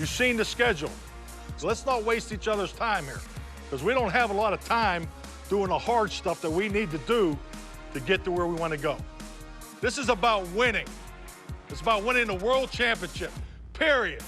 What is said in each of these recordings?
You've seen the schedule. So let's not waste each other's time here, because we don't have a lot of time doing the hard stuff that we need to do to get to where we want to go. This is about winning. It's about winning the world championship, period.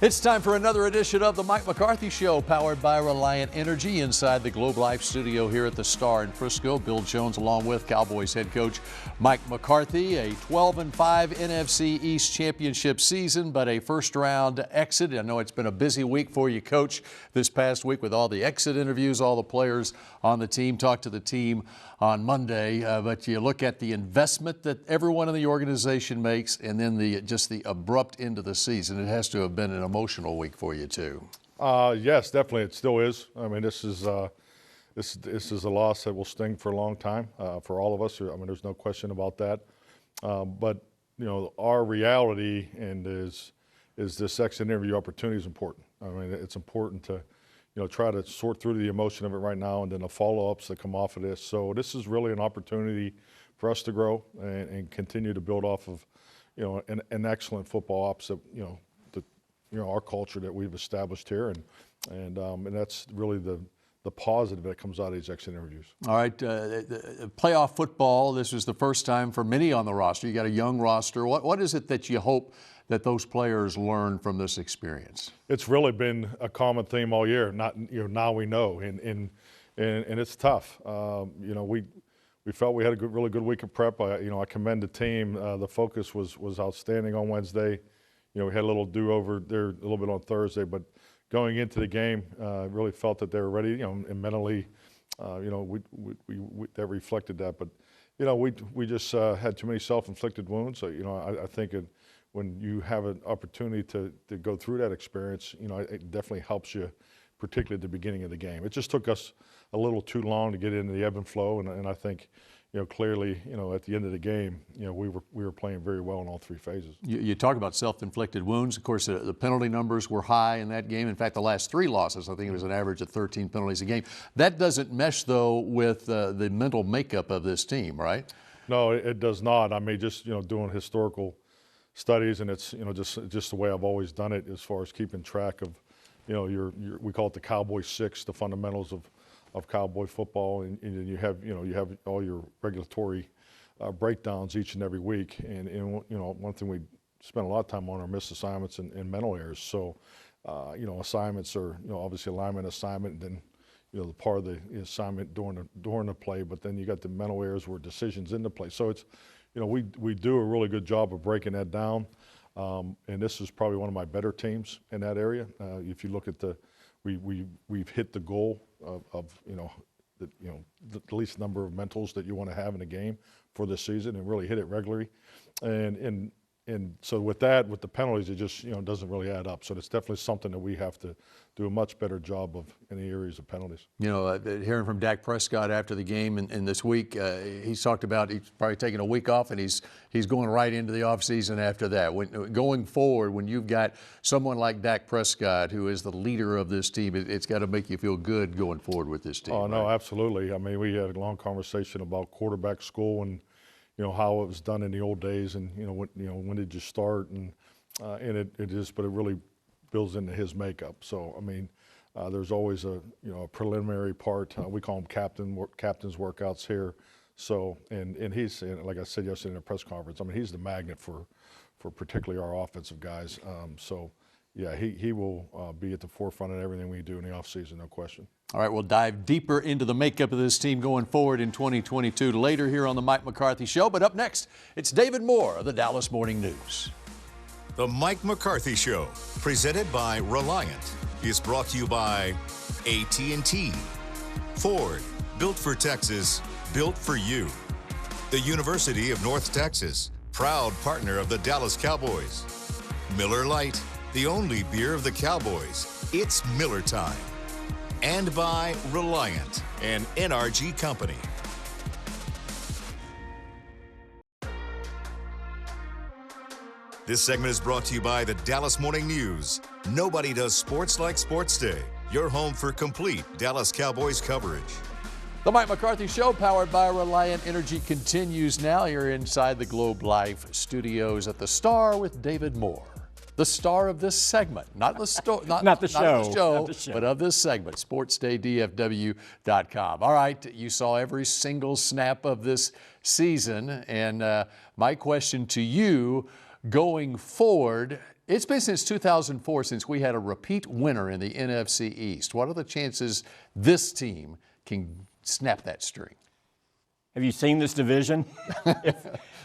It's time for another edition of the Mike McCarthy Show, powered by Reliant Energy, inside the Globe Life studio here at the Star in Frisco. Bill Jones along with Cowboys head coach Mike McCarthy. A 12-5 NFC East championship season, but a first-round exit. I know it's been a busy week for you, Coach, this past week with all the exit interviews, all the players on the team. Talked to the team on Monday, but you look at the investment that everyone in the organization makes, and then just the abrupt end of the season. It has to have been an emotional week for you too. Yes, definitely, it still is. I mean, this is a loss that will sting for a long time for all of us. I mean, there's no question about that. But you know, our reality is this exit interview opportunity is important. I mean, it's important to try to sort through the emotion of it right now, and then the follow-ups that come off of this. So this is really an opportunity for us to grow and continue to build off of an excellent football ops that our culture that we've established here, and that's really the positive that comes out of these exit interviews. All right, playoff football. This is the first time for many on the roster. You got a young roster. What is it that you hope that those players learn from this experience? It's really been a common theme all year. Now we know, and it's tough. We felt we had a really good week of prep. I commend the team. The focus was outstanding on Wednesday. We had a little do-over there a little bit on Thursday, but going into the game, really felt that they were ready. And mentally, that reflected that. But we just had too many self-inflicted wounds. So I think when you have an opportunity to go through that experience, it definitely helps you, particularly at the beginning of the game. It just took us a little too long to get into the ebb and flow, and I think clearly, at the end of the game, we were playing very well in all three phases. You talk about self-inflicted wounds. Of course, the penalty numbers were high in that game. In fact, the last three losses, I think it was an average of 13 penalties a game. That doesn't mesh, though, with the mental makeup of this team, right? No, it does not. I mean, just doing historical studies, and it's just the way I've always done it as far as keeping track of we call it the Cowboy Six, the fundamentals of Cowboy football, and you have all your regulatory breakdowns each and every week, and one thing we spend a lot of time on are missed assignments and mental errors. So assignments are obviously alignment assignment, and then the part of the assignment during the play, but then you got the mental errors where decisions in the play. So it's we do a really good job of breaking that down, and this is probably one of my better teams in that area. If you look at we've hit the goal of the least number of mentals that you want to have in a game for this season, and really hit it regularly, and so with the penalties, it just doesn't really add up. So it's definitely something that we have to do a much better job of in the areas of penalties. Hearing from Dak Prescott after the game and this week, he's talked about he's probably taking a week off, and he's going right into the offseason after that. Going forward, when you've got someone like Dak Prescott, who is the leader of this team, it's got to make you feel good going forward with this team. Oh, no, absolutely. I mean, we had a long conversation about quarterback school and how it was done in the old days, and when did you start, and it really builds into his makeup. So I mean, there's always a preliminary part. We call them captain's workouts here. So and he's, like I said yesterday in a press conference, I mean, he's the magnet for particularly our offensive guys. So yeah, he will be at the forefront of everything we do in the offseason, no question. All right, we'll dive deeper into the makeup of this team going forward in 2022 later here on the Mike McCarthy Show. But up next, it's David Moore of the Dallas Morning News. The Mike McCarthy Show, presented by Reliant, is brought to you by AT&T, Ford, built for Texas, built for you. The University of North Texas, proud partner of the Dallas Cowboys. Miller Lite, the only beer of the Cowboys. It's Miller time. And by Reliant, an NRG company. This segment is brought to you by the Dallas Morning News. Nobody does sports like Sports Day. Your home for complete Dallas Cowboys coverage. The Mike McCarthy Show, powered by Reliant Energy, continues now. You're inside the Globe Life studios at the Star with David Moore. the star of this segment, not the Not the show, but of this segment, sportsdaydfw.com. All right, you saw every single snap of this season, and my question to you going forward, it's been since 2004 since we had a repeat winner in the NFC East. What are the chances this team can snap that string? Have you seen this division?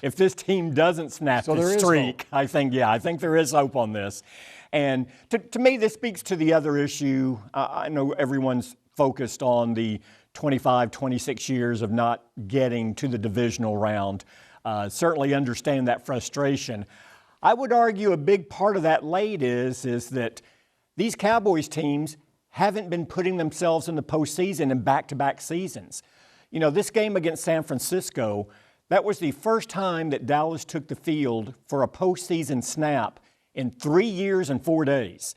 if this team doesn't snap the streak, I think there is hope on this. And to me, this speaks to the other issue. I know everyone's focused on the 25, 26 years of not getting to the divisional round. Certainly understand that frustration. I would argue a big part of that late is that these Cowboys teams haven't been putting themselves in the postseason in back-to-back seasons. You know, this game against San Francisco, that was the first time that Dallas took the field for a postseason snap in 3 years and 4 days.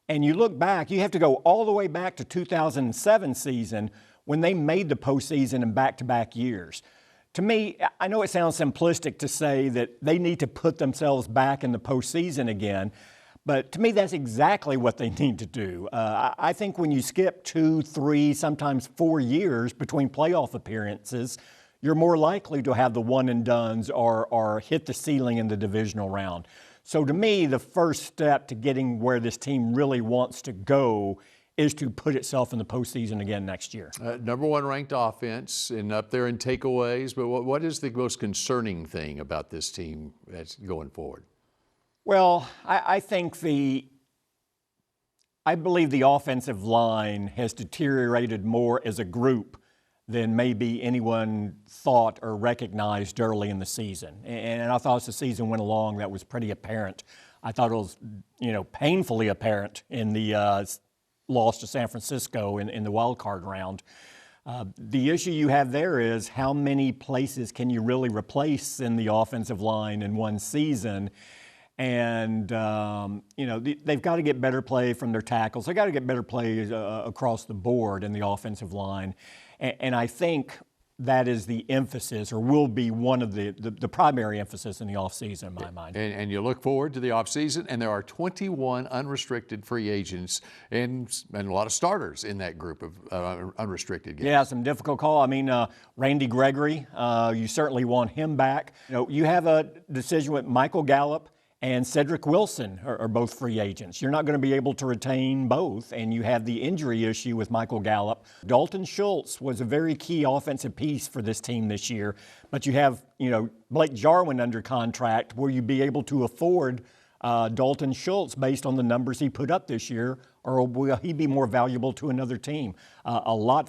And you look back, you have to go all the way back to 2007 season when they made the postseason in back-to-back years. To me, I know it sounds simplistic to say that they need to put themselves back in the postseason again, but to me, that's exactly what they need to do. I think when you skip 2, 3, sometimes 4 years between playoff appearances, you're more likely to have the one-and-dones or hit the ceiling in the divisional round. So to me, the first step to getting where this team really wants to go is to put itself in the postseason again next year. Number one ranked offense and up there in takeaways, but what is the most concerning thing about this team that's going forward? Well, I believe the offensive line has deteriorated more as a group than maybe anyone thought or recognized early in the season. And I thought as the season went along, that was pretty apparent. I thought it was, painfully apparent in the loss to San Francisco in the wild card round. The issue you have there is how many places can you really replace in the offensive line in one season? And, they've got to get better play from their tackles. They've got to get better play across the board in the offensive line. And I think that is the emphasis, or will be one of the primary emphasis in the offseason in my mind. And you look forward to the offseason, and there are 21 unrestricted free agents and a lot of starters in that group of unrestricted guys. Yeah, some difficult call. I mean, Randy Gregory, you certainly want him back. You have a decision with Michael Gallup and Cedric Wilson are both free agents. You're not going to be able to retain both, and you have the injury issue with Michael Gallup. Dalton Schultz was a very key offensive piece for this team this year, but you have, Blake Jarwin under contract. Will you be able to afford Dalton Schultz based on the numbers he put up this year, or will he be more valuable to another team? A lot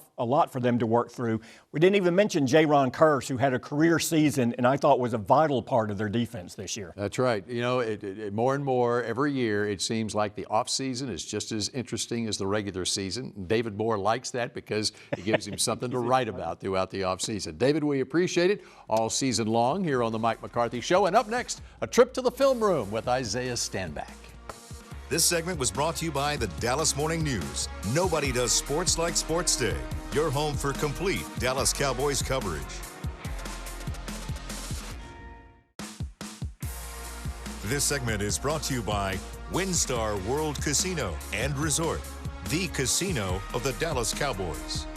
for them to work through. We didn't even mention Jaron Kearse, who had a career season and I thought was a vital part of their defense this year. That's right. More and more every year it seems like the offseason is just as interesting as the regular season. David Moore likes that because it gives him something to write about throughout the offseason. David, we appreciate it all season long here on the Mike McCarthy Show. And up next, a trip to the film room with Isaiah Stanback. This segment was brought to you by the Dallas Morning News. Nobody does sports like Sports Day. Your home for complete Dallas Cowboys coverage. This segment is brought to you by WinStar World Casino and Resort, the casino of the Dallas Cowboys.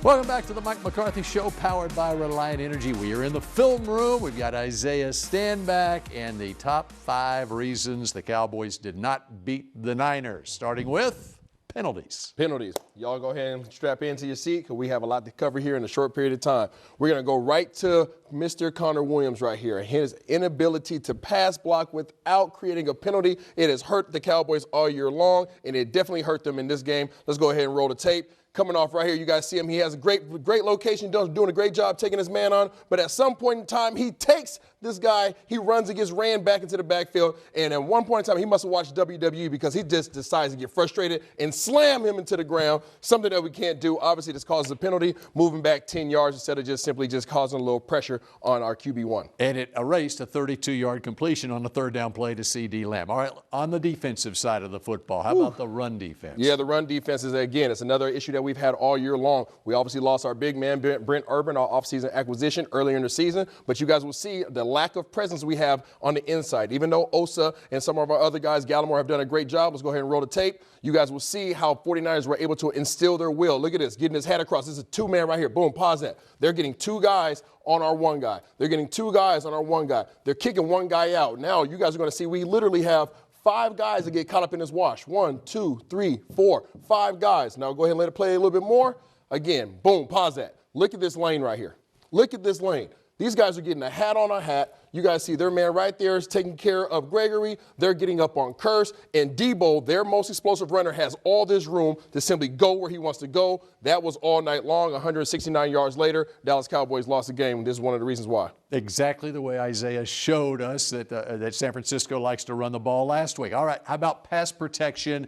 Welcome back to the Mike McCarthy Show, powered by Reliant Energy. We are in the film room. We've got Isaiah Stanback and the top 5 reasons the Cowboys did not beat the Niners, starting with penalties. Penalties. Y'all go ahead and strap into your seat because we have a lot to cover here in a short period of time. We're going to go right to Mr. Connor Williams right here. His inability to pass block without creating a penalty. It has hurt the Cowboys all year long, and it definitely hurt them in this game. Let's go ahead and roll the tape. Coming off right here, you guys see him. He has a great location, doing a great job taking his man on. But at some point in time, he takes this guy. He runs and gets ran back into the backfield. And at one point in time, he must have watched WWE because he just decides to get frustrated and slam him into the ground, something that we can't do. Obviously, this causes a penalty, moving back 10 yards instead of just simply causing a little pressure on our QB1. And it erased a 32-yard completion on the third down play to C.D. Lamb. All right, on the defensive side of the football, how about the run defense? Yeah, the run defense is, again, it's another issue that we've had all year long. We obviously lost our big man, Brent Urban, our offseason acquisition earlier in the season, but you guys will see the lack of presence we have on the inside. Even though Osa and some of our other guys, Gallimore, have done a great job, let's go ahead and roll the tape. You guys will see how 49ers were able to instill their will. Look at this, getting his head across. This is a two-man right here. Boom, pause that. They're getting two guys on our one guy. They're getting two guys on our one guy. They're kicking one guy out. Now you guys are going to see we literally have 5 guys that get caught up in this wash. 1, 2, 3, 4, 5 guys. Now go ahead and let it play a little bit more. Again, boom, pause that. Look at this lane right here. Look at this lane. These guys are getting a hat on a hat. You guys see their man right there is taking care of Gregory. They're getting up on Curse. And Debo, their most explosive runner, has all this room to simply go where he wants to go. That was all night long. 169 yards later, Dallas Cowboys lost the game. This is one of the reasons why. Exactly the way Isaiah showed us that San Francisco likes to run the ball last week. All right, how about pass protection?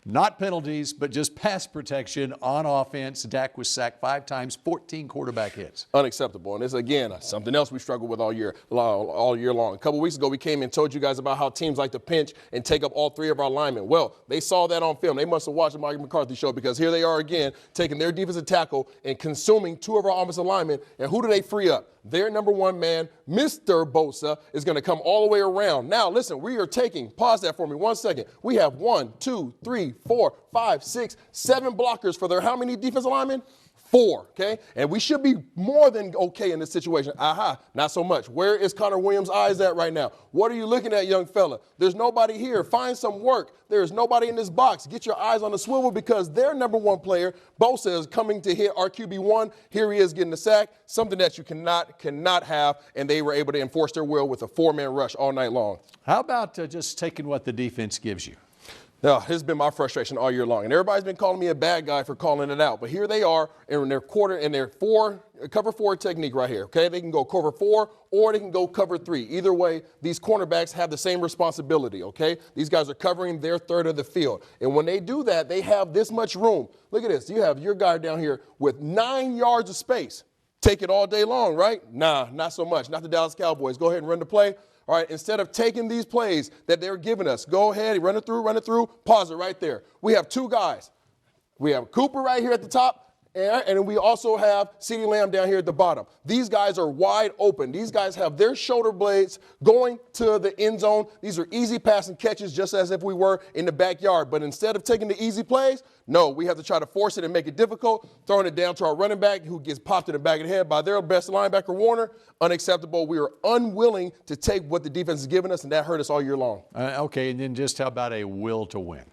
Not penalties, but just pass protection on offense. Dak was sacked 5 times, 14 quarterback hits. Unacceptable. And this, again, something else we struggled with all year long. A couple weeks ago, we came and told you guys about how teams like to pinch and take up all 3 of our linemen. Well, they saw that on film. They must have watched the Micah McCarthy show, because here they are again, taking their defensive tackle and consuming 2 of our offensive linemen. And who do they free up? Their number 1 man, Mr. Bosa, is going to come all the way around. Now, listen, we are taking, pause that for me 1 second. We have 1, 2, 3, 4, 5, 6, 7 blockers for their how many defensive linemen? 4, okay? And we should be more than okay in this situation. Aha, not so much. Where is Connor Williams' eyes at right now? What are you looking at, young fella? There's nobody here. Find some work. There's nobody in this box. Get your eyes on the swivel, because their number 1 player, Bosa, is coming to hit our QB1. Here he is getting the sack, something that you cannot have, and they were able to enforce their will with a 4-man rush all night long. How about just taking what the defense gives you? Now, this has been my frustration all year long, and everybody's been calling me a bad guy for calling it out. But here they are in their cover 4 technique right here. Okay, they can go cover 4 or they can go cover 3. Either way, these cornerbacks have the same responsibility. Okay, these guys are covering their third of the field, and when they do that, they have this much room. Look at this. You have your guy down here with 9 yards of space. Take it all day long, right? Nah, not so much. Not the Dallas Cowboys. Go ahead and run the play. All right, instead of taking these plays that they're giving us, go ahead, run it through, pause it right there. We have 2 guys. We have Cooper right here at the top, and we also have CeeDee Lamb down here at the bottom. These guys are wide open. These guys have their shoulder blades going to the end zone. These are easy passing catches, just as if we were in the backyard. But instead of taking the easy plays, no, we have to try to force it and make it difficult, throwing it down to our running back, who gets popped in the back of the head by their best linebacker, Warner. Unacceptable. We are unwilling to take what the defense has given us, and that hurt us all year long. Okay, and then just how about a will to win?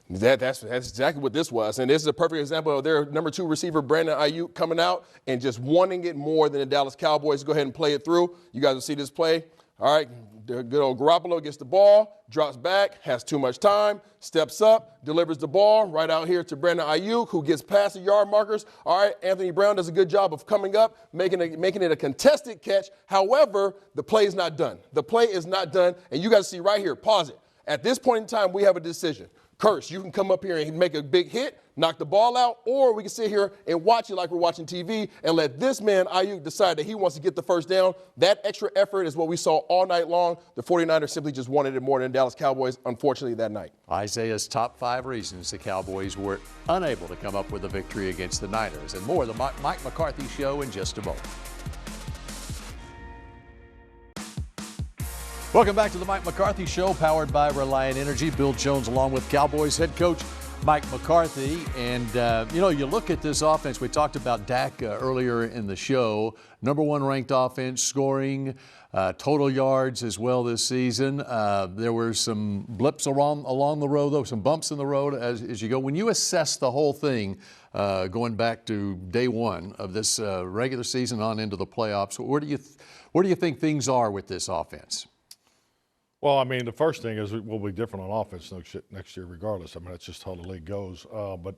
That's exactly what this was. And this is a perfect example of their number 2 receiver, Brandon Ayuk, coming out and just wanting it more than the Dallas Cowboys. Go ahead and play it through. You guys will see this play. All right, good old Garoppolo gets the ball, drops back, has too much time, steps up, delivers the ball right out here to Brandon Ayuk, who gets past the yard markers. All right, Anthony Brown does a good job of coming up, making it a contested catch. However, the play is not done. The play is not done, and you guys see right here, pause it. At this point in time, we have a decision. Curse, you can come up here and make a big hit, knock the ball out, or we can sit here and watch it like we're watching TV and let this man, Ayuk, decide that he wants to get the first down. That extra effort is what we saw all night long. The 49ers simply just wanted it more than Dallas Cowboys, unfortunately, that night. Isaiah's top 5 reasons the Cowboys were unable to come up with a victory against the Niners. And more, the Mike McCarthy Show in just a moment. Welcome back to the Mike McCarthy Show, powered by Reliant Energy. Bill Jones along with Cowboys head coach Mike McCarthy. And, you look at this offense. We talked about Dak earlier in the show. Number 1 ranked offense, scoring, total yards as well this season. There were some blips along the road, though, some bumps in the road as you go. When you assess the whole thing, going back to day 1 of this regular season on into the playoffs, where do you think things are with this offense? Well, I mean, the first thing is we'll be different on offense next year regardless. I mean, that's just how the league goes. But,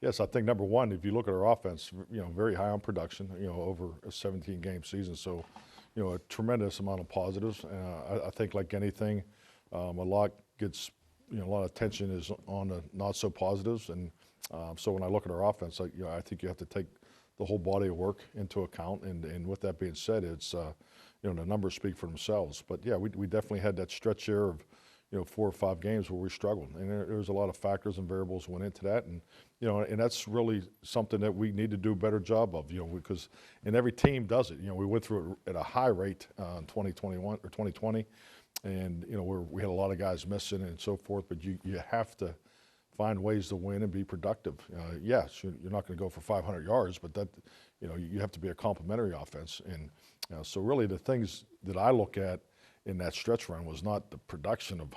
yes, I think number 1, if you look at our offense, very high on production, over a 17-game season. So, a tremendous amount of positives. I think like anything, a lot of attention is on the not so positives. And so when I look at our offense, I think you have to take the whole body of work into account. And with that being said, it's, the numbers speak for themselves. But, yeah, we definitely had that stretch here of, 4 or 5 games where we struggled, and there was a lot of factors and variables went into that, and and that's really something that we need to do a better job of, because and every team does it. We went through it at a high rate in 2021 or 2020, and we had a lot of guys missing and so forth. But you have to find ways to win and be productive. Yes, you're not going to go for 500 yards, but that you have to be a complementary offense, and so really the things that I look at in that stretch run was not the production of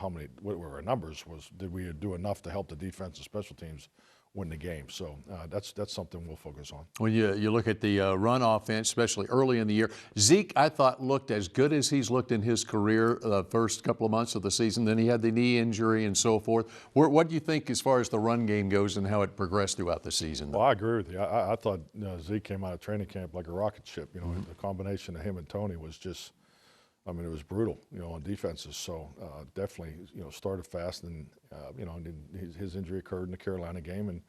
what were our numbers, was did we do enough to help the defense and special teams win the game. So that's something we'll focus on. When you look at the run offense, especially early in the year, Zeke, I thought, looked as good as he's looked in his career the first couple of months of the season. Then he had the knee injury and so forth. What do you think as far as the run game goes and how it progressed throughout the season? Well, I agree with you. I thought Zeke came out of training camp like a rocket ship. The combination of him and Tony was just, it was brutal, on defenses. So definitely, started fast, and and his injury occurred in the Carolina game,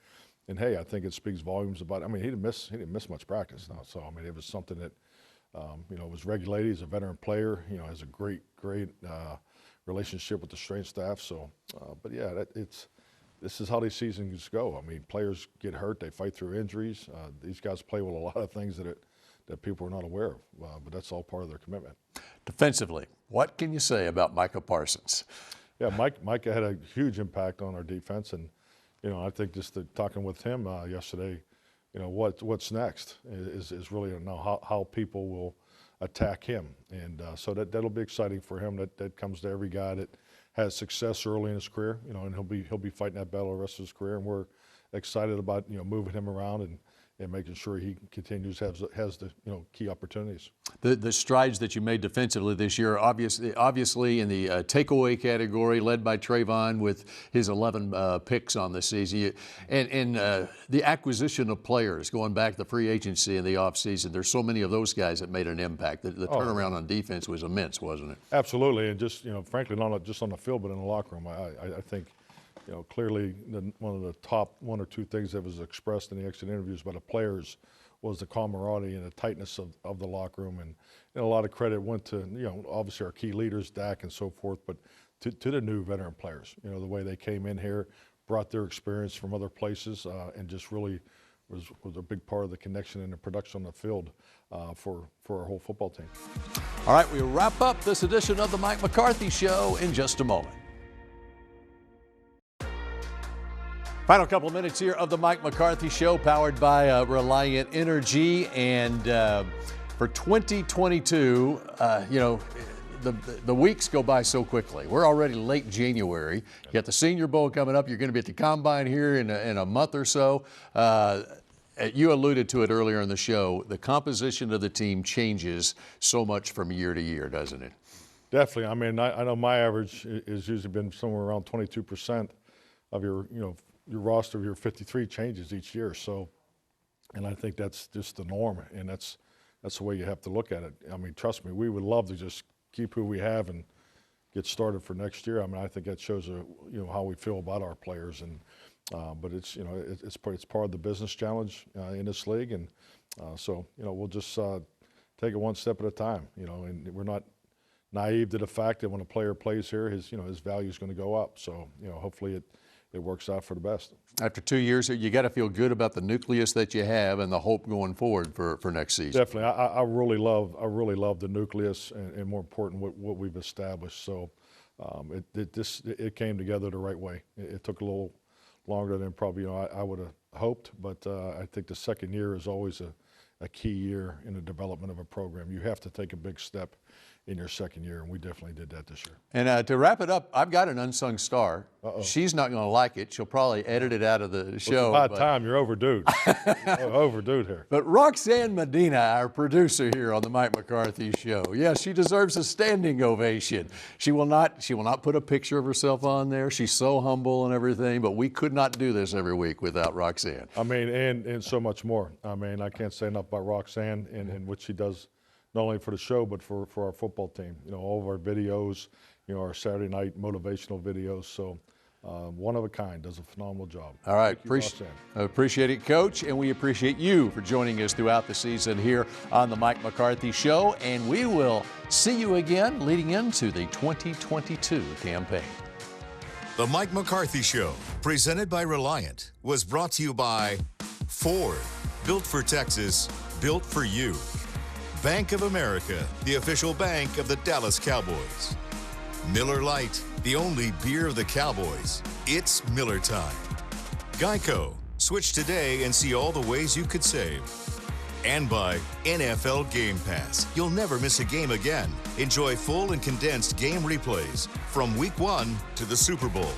and hey, I think it speaks volumes about. He didn't miss much practice now. So it was something that, was regulated. He's a veteran player. Has a great relationship with the strength staff. So, but yeah, this is how these seasons go. Players get hurt, they fight through injuries. These guys play with a lot of things that people are not aware of, but that's all part of their commitment. Defensively, what can you say about Micah Parsons? Yeah, Micah had a huge impact on our defense, and I think just talking with him yesterday, what's next is really how people will attack him, and so that'll be exciting for him. That comes to every guy that has success early in his career, and he'll be fighting that battle the rest of his career, and we're excited about moving him around and making sure he continues has the key opportunities. The strides that you made defensively this year, obviously in the takeaway category, led by Trayvon with his 11 picks on the season, and the acquisition of players going back to free agency in the offseason. There's so many of those guys that made an impact. The turnaround on defense was immense, wasn't it? Absolutely, and just frankly, not just on the field, but in the locker room. I think. Clearly one of the top 1 or 2 things that was expressed in the exit interviews by the players was the camaraderie and the tightness of the locker room. And a lot of credit went to, obviously our key leaders, Dak and so forth, but to the new veteran players, the way they came in here, brought their experience from other places, and just really was a big part of the connection and the production on the field for our whole football team. All right, we'll wrap up this edition of the Mike McCarthy Show in just a moment. Final couple of minutes here of the Mike McCarthy Show, powered by Reliant Energy. And for 2022, the weeks go by so quickly. We're already late January. You got the Senior Bowl coming up. You're going to be at the Combine here in a month or so. You alluded to it earlier in the show. The composition of the team changes so much from year to year, doesn't it? Definitely. I know my average has usually been somewhere around 22% of your roster of your 53 changes each year. So, and I think that's just the norm, and that's the way you have to look at it. Trust me, we would love to just keep who we have and get started for next year. I think that shows how we feel about our players, and but it's it's part of the business challenge in this league, and so we'll just take it one step at a time. And we're not naive to the fact that when a player plays here, his value is going to go up. So hopefully it works out for the best. After 2 years, you got to feel good about the nucleus that you have and the hope going forward for next season. Definitely, I really love the nucleus, and more important, what we've established. So it came together the right way. It took a little longer than probably I would have hoped, but I think the second year is always a key year in the development of a program. You have to take a big step in your second year, and we definitely did that this year. And to wrap it up, I've got an unsung star. She's not going to like it.1she'll probably edit it out of the show. Well, it's about time. You're overdue. Overdue here. But Roxanne Medina, our producer here on the Mike McCarthy Show, yes, she deserves a standing ovation. She will not put a picture of herself on there. She's so humble and everything, but we could not do this every week without Roxanne. And so much more. I can't say enough about Roxanne and what she does, not only for the show, but for our football team. All of our videos, our Saturday night motivational videos. So one of a kind, does a phenomenal job. All right, appreciate it, Coach, and we appreciate you for joining us throughout the season here on the Mike McCarthy Show, and we will see you again leading into the 2022 campaign. The Mike McCarthy Show, presented by Reliant, was brought to you by Ford, built for Texas, built for you. Bank of America, the official bank of the Dallas Cowboys. Miller Lite, the only beer of the Cowboys. It's Miller time. Geico, switch today and see all the ways you could save. And by NFL Game Pass. You'll never miss a game again. Enjoy full and condensed game replays from Week 1 to the Super Bowl.